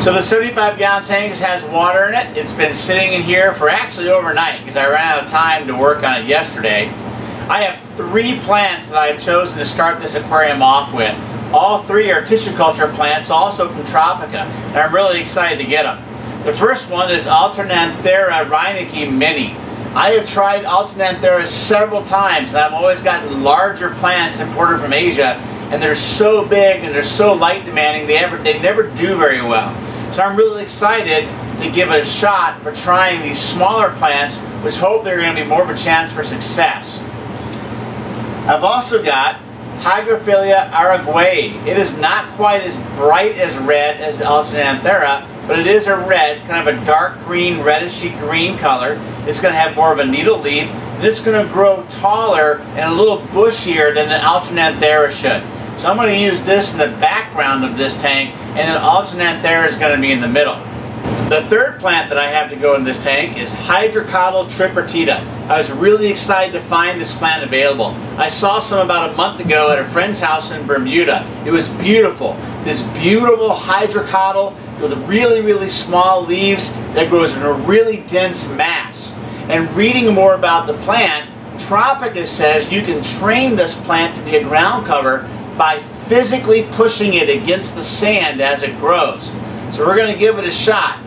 So the 75-gallon tank has water in it. It's been sitting in here for actually overnight because I ran out of time to work on it yesterday. I have 3 plants that I've chosen to start this aquarium off with. All 3 are tissue culture plants, also from Tropica, and I'm really excited to get them. The first one is Alternanthera reinecke mini. I have tried Alternanthera several times, and I've always gotten larger plants imported from Asia, and they're so big and they're so light demanding, they never do very well. So I'm really excited to give it a shot for trying these smaller plants, which hope they're going to be more of a chance for success. I've also got Philia Araguaia. It is not quite as bright as red as Alternanthera, but it is a red, kind of a dark green, redishy green color. It's going to have more of a needle leaf, and it's going to grow taller and a little bushier than the Alternanthera should. So I'm going to use this in the background of this tank, and then Alternanthera is going to be in the middle. The third plant that I have to go in this tank is Hydra Caudal Teta. I was really excited to find this plant available. I saw some about a month ago at a friend's house in Bermuda. It was beautiful. This beautiful Hydra Caudal with really, really small leaves that grows in a really dense mass. And reading more about the plant, Tropica says you can train this plant to be a ground cover by physically pushing it against the sand as it grows. So we're going to give it a shot.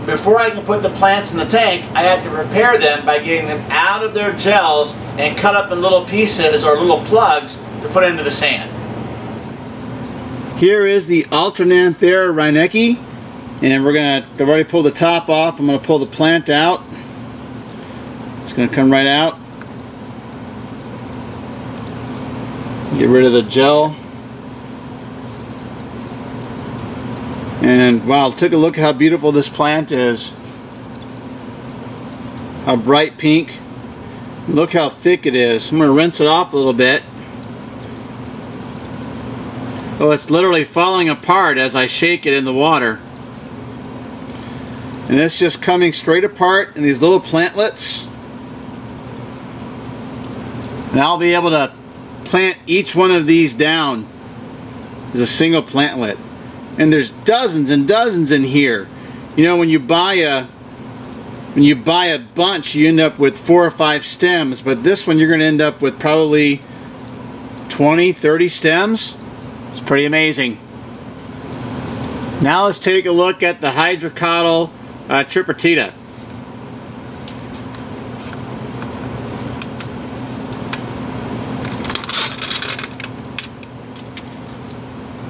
Before I can put the plants in the tank, I have to prepare them by getting them out of their gels and cut up in little pieces or little plugs to put into the sand. Here is the Alternanthera reinecke, and I've already pulled the top off. I'm going to pull the plant out. It's going to come right out. Get rid of the gel. And wow, take a look at how beautiful this plant is. How bright pink. Look how thick it is. I'm going to rinse it off a little bit. Oh, it's literally falling apart as I shake it in the water. And it's just coming straight apart in these little plantlets. And I'll be able to plant each one of these down as a single plantlet. And there's dozens and dozens in here. You know, when you buy a bunch, you end up with 4 or 5 stems, but this one you're going to end up with probably 20, 30 stems. It's pretty amazing. Now let's take a look at the Hydra Caudal Teta.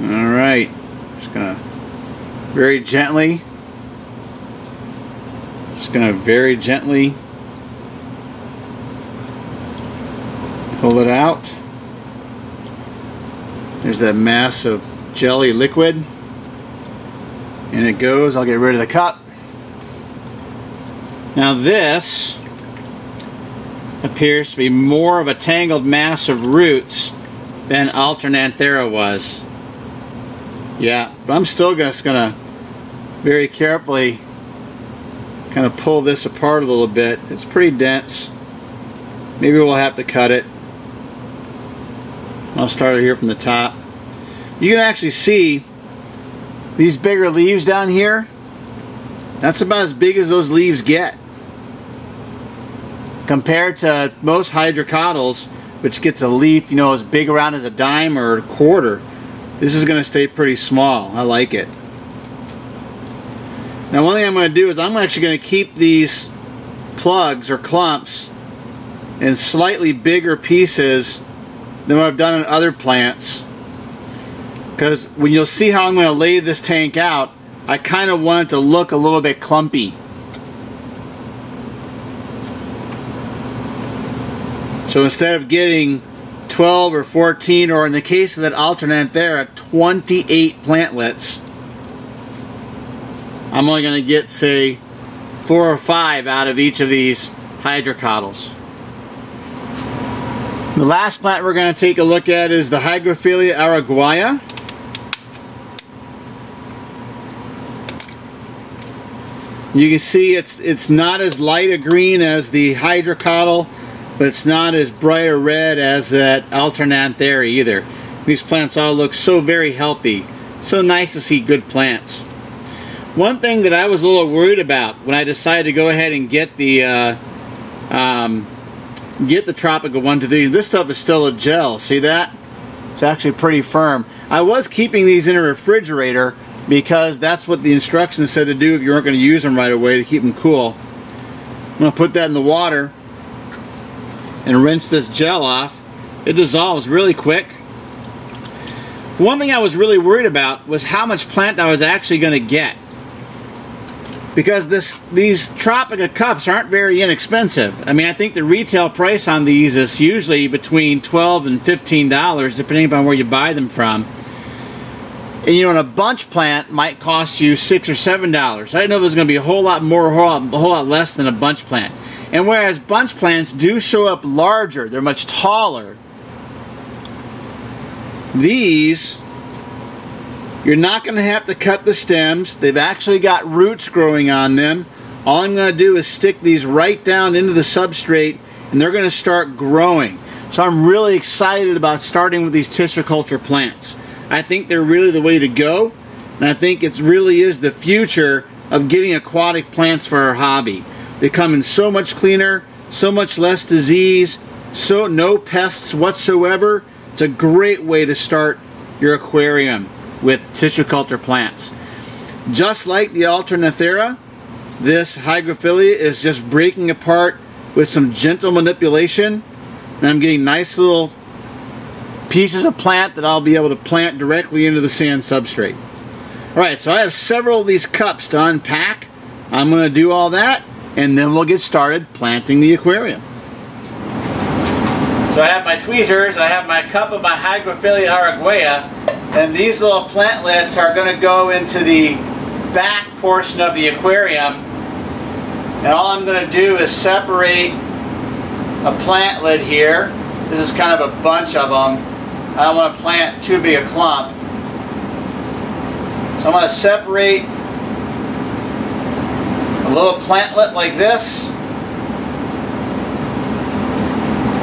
Alright. Gonna very gently pull it out. There's that mass of jelly liquid, and it goes. I'll get rid of the cup. Now this appears to be more of a tangled mass of roots than Alternanthera was. Yeah, but I'm still just going to very carefully kind of pull this apart a little bit. It's pretty dense. Maybe we'll have to cut it. I'll start it here from the top. You can actually see these bigger leaves down here. That's about as big as those leaves get. Compared to most Hydra Caudals, which gets a leaf, you know, as big around as a dime or a quarter. This is going to stay pretty small. I like it. Now one thing I'm going to do is I'm actually going to keep these plugs or clumps in slightly bigger pieces than what I've done in other plants. Because when you'll see how I'm going to lay this tank out, I kind of want it to look a little bit clumpy. So instead of getting 12 or 14, or in the case of that Alternanthera, 28 plantlets, I'm only going to get, say, 4 or 5 out of each of these Hydra Caudals. The last plant we're going to take a look at is the Philia Araguaia. You can see it's not as light a green as the Hydra Caudal, but it's not as bright a red as that Alternanthera either. These plants all look so very healthy. So nice to see good plants. One thing that I was a little worried about when I decided to go ahead and get the Tropical 1, 2, 3, this stuff is still a gel. See that? It's actually pretty firm. I was keeping these in a refrigerator because that's what the instructions said to do if you weren't going to use them right away, to keep them cool. I'm going to put that in the water and rinse this gel off. It dissolves really quick. One thing I was really worried about was how much plant I was actually going to get, because these Tropica cups aren't very inexpensive. I mean, I think the retail price on these is usually between $12 and $15, depending upon where you buy them from. And you know, a bunch plant might cost you $6 or $7. I didn't know there was going to be a whole lot more, a whole lot less than a bunch plant. And whereas bunch plants do show up larger, they're much taller, these, you're not going to have to cut the stems. They've actually got roots growing on them. All I'm going to do is stick these right down into the substrate, and they're going to start growing. So I'm really excited about starting with these tissue culture plants. I think they're really the way to go, and I think it really is the future of getting aquatic plants for our hobby. They come in so much cleaner, so much less disease, so no pests whatsoever. It's a great way to start your aquarium with tissue culture plants. Just like the Alternathera, this Hygrophila is just breaking apart with some gentle manipulation, and I'm getting nice little pieces of plant that I'll be able to plant directly into the sand substrate. Alright, so I have several of these cups to unpack. I'm going to do all that, and then we'll get started planting the aquarium. So I have my tweezers, I have my cup of my Hygrophila Araguaia, and these little plantlets are going to go into the back portion of the aquarium. And all I'm going to do is separate a plantlet here. This is kind of a bunch of them. I don't want to plant too big a clump. So I'm going to separate a little plantlet like this.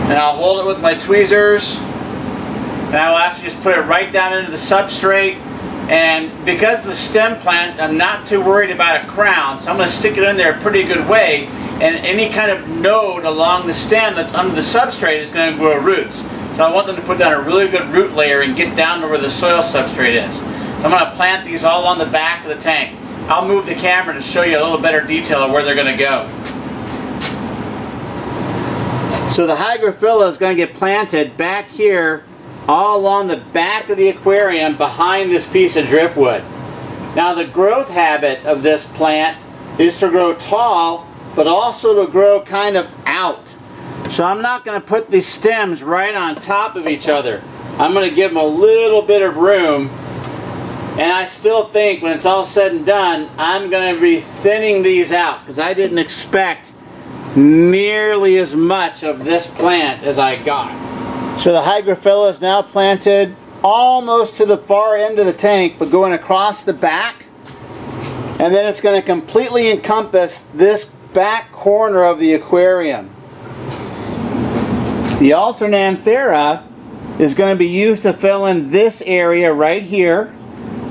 And I'll hold it with my tweezers. And I will actually just put it right down into the substrate. And because the stem plant, I'm not too worried about a crown. So I'm going to stick it in there a pretty good way. And any kind of node along the stem that's under the substrate is going to grow roots. So I want them to put down a really good root layer and get down to where the soil substrate is. So I'm going to plant these all on the back of the tank. I'll move the camera to show you a little better detail of where they're going to go. So the Hygrophila is going to get planted back here, all along the back of the aquarium behind this piece of driftwood. Now the growth habit of this plant is to grow tall, but also to grow kind of out. So I'm not going to put these stems right on top of each other. I'm going to give them a little bit of room, and I still think when it's all said and done, I'm going to be thinning these out because I didn't expect nearly as much of this plant as I got. So the Hygrophila is now planted almost to the far end of the tank, but going across the back, and then it's going to completely encompass this back corner of the aquarium. The Alternanthera is going to be used to fill in this area right here.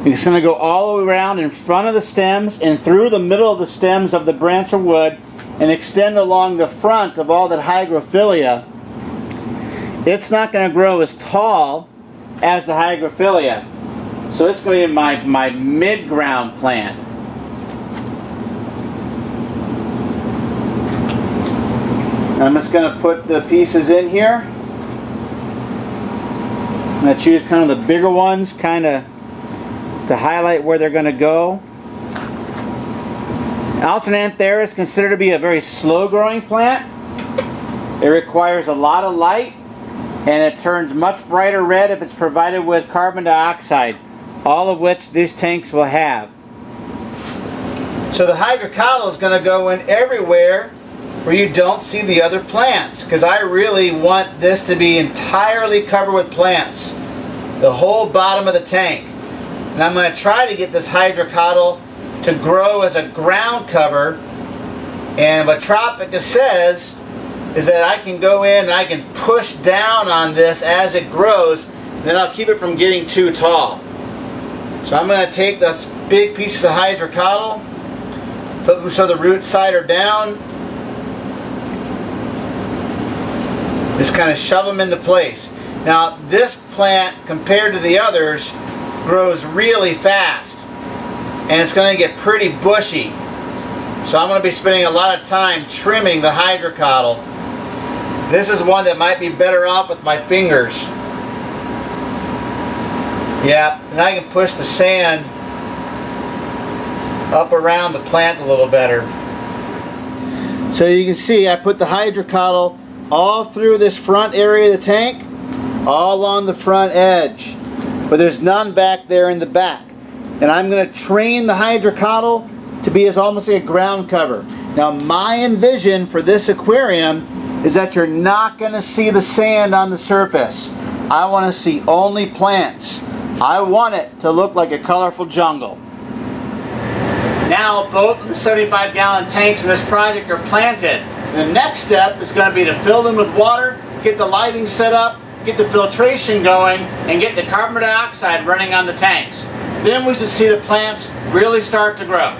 It's going to go all the way around in front of the stems and through the middle of the stems of the branch of wood and extend along the front of all that Hygrophila. It's not going to grow as tall as the Hygrophila. So it's going to be my mid-ground plant. I'm just going to put the pieces in here. I'm going to choose kind of the bigger ones, kind of to highlight where they're going to go. Alternanthera is considered to be a very slow-growing plant. It requires a lot of light, and it turns much brighter red if it's provided with carbon dioxide, all of which these tanks will have. So the Caudal is going to go in everywhere where you don't see the other plants, because I really want this to be entirely covered with plants, the whole bottom of the tank. And I'm going to try to get this Caudal to grow as a ground cover, and what Tropica says is that I can go in and I can push down on this as it grows, and then I'll keep it from getting too tall. So I'm going to take those big pieces of Hydra Caudal, flip them so the roots side are down, just kind of shove them into place. Now this plant, compared to the others, grows really fast and it's going to get pretty bushy. So I'm going to be spending a lot of time trimming the Hydra Caudal. This is one that might be better off with my fingers. Yeah, and I can push the sand up around the plant a little better. So you can see I put the Hydra Caudal all through this front area of the tank, all along the front edge, but there's none back there in the back. And I'm going to train the Hydra Caudal to be as almost like a ground cover. Now my envision for this aquarium is that you're not going to see the sand on the surface. I want to see only plants. I want it to look like a colorful jungle. Now both of the 75-gallon tanks in this project are planted. The next step is going to be to fill them with water, get the lighting set up, get the filtration going, and get the carbon dioxide running on the tanks. Then we should see the plants really start to grow.